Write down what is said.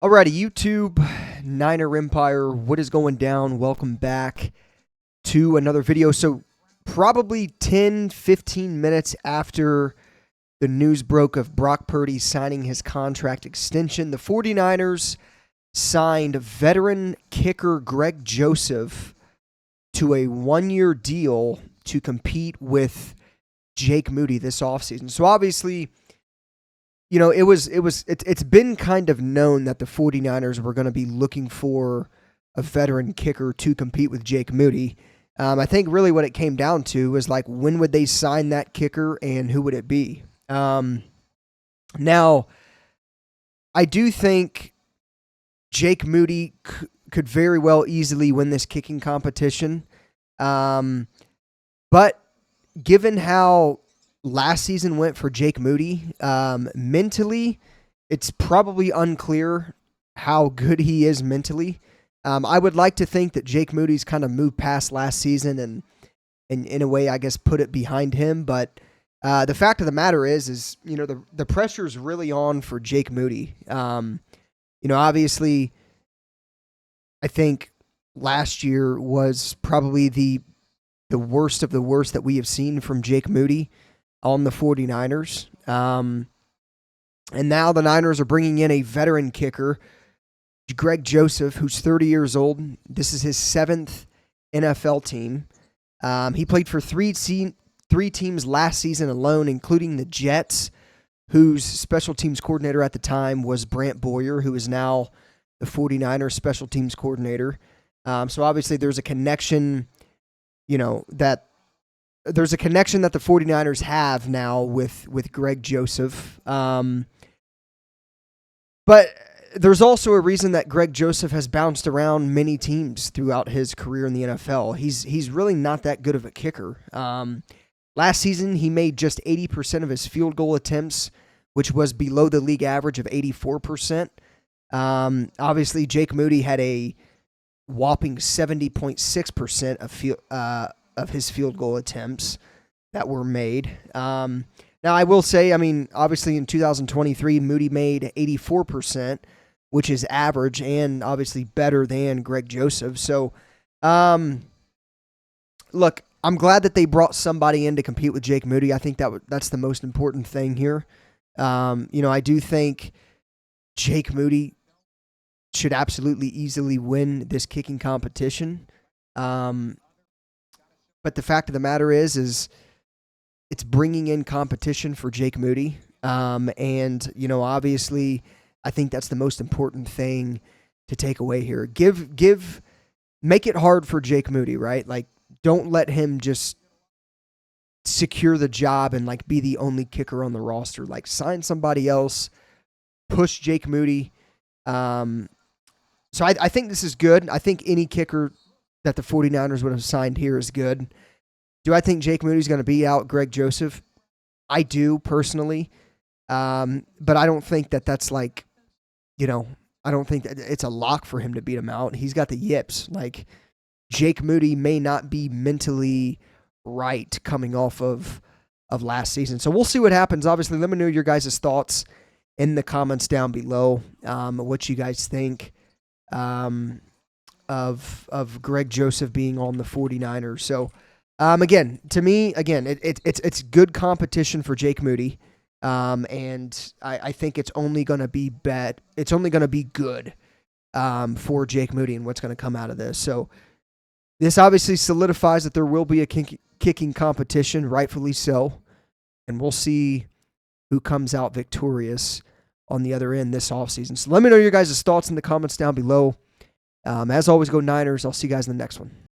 Alrighty, YouTube, Niner Empire, what is going down? Welcome back to another video. So probably 10, 15 minutes after the news broke of Brock Purdy signing his contract extension, the 49ers signed veteran kicker Greg Joseph to a one-year deal to compete with Jake Moody this offseason. So obviously, you know, it's been kind of known that the 49ers were going to be looking for a veteran kicker to compete with Jake Moody. I think really what it came down to was like, when would they sign that kicker and who would it be? Now, I do think Jake Moody could very well easily win this kicking competition. But given how last season went for Jake Moody, mentally, it's probably unclear how good he is mentally. I would like to think that Jake Moody's kind of moved past last season and in a way, I guess, put it behind him. But the fact of the matter is you know, the pressure is really on for Jake Moody. You know, obviously, I think last year was probably the worst of the worst that we have seen from Jake Moody on the 49ers. And now the Niners are bringing in a veteran kicker, Greg Joseph, who's 30 years old. This is his seventh NFL team. He played for three teams last season alone, including the Jets, whose special teams coordinator at the time was Brant Boyer, who is now the 49ers special teams coordinator. So obviously there's a connection, you know, that the 49ers have now with Greg Joseph. But there's also a reason that Greg Joseph has bounced around many teams throughout his career in the NFL. He's really not that good of a kicker. Last season, he made just 80% of his field goal attempts, which was below the league average of 84%. Obviously, Jake Moody had a whopping 70.6% of his field goal attempts that were made. Now, I will say, I mean, obviously in 2023, Moody made 84%, which is average and obviously better than Greg Joseph. So, look, I'm glad that they brought somebody in to compete with Jake Moody. I think that's the most important thing here. You know, I do think Jake Moody should absolutely easily win this kicking competition. But the fact of the matter is it's bringing in competition for Jake Moody. And, you know, obviously, I think that's the most important thing to take away here. Make it hard for Jake Moody, right? Like, don't let him just secure the job and like be the only kicker on the roster. Like, sign somebody else, push Jake Moody. So I think this is good. I think any kicker that the 49ers would have signed here is good. Do I think Jake Moody's going to beat out Greg Joseph? I do, personally. But I don't think that's like, you know, I don't think that it's a lock for him to beat him out. He's got the yips. Like, Jake Moody may not be mentally right coming off of last season. So we'll see what happens. Obviously, let me know your guys' thoughts in the comments down below, what you guys think of Greg Joseph being on the 49ers. So, again, to me, it's good competition for Jake Moody. And I think it's only going to be it's only going to be good for Jake Moody and what's going to come out of this. So this obviously solidifies that there will be a kicking competition, rightfully so. And we'll see who comes out victorious on the other end this offseason. So let me know your guys' thoughts in the comments down below. As always, go Niners. I'll see you guys in the next one.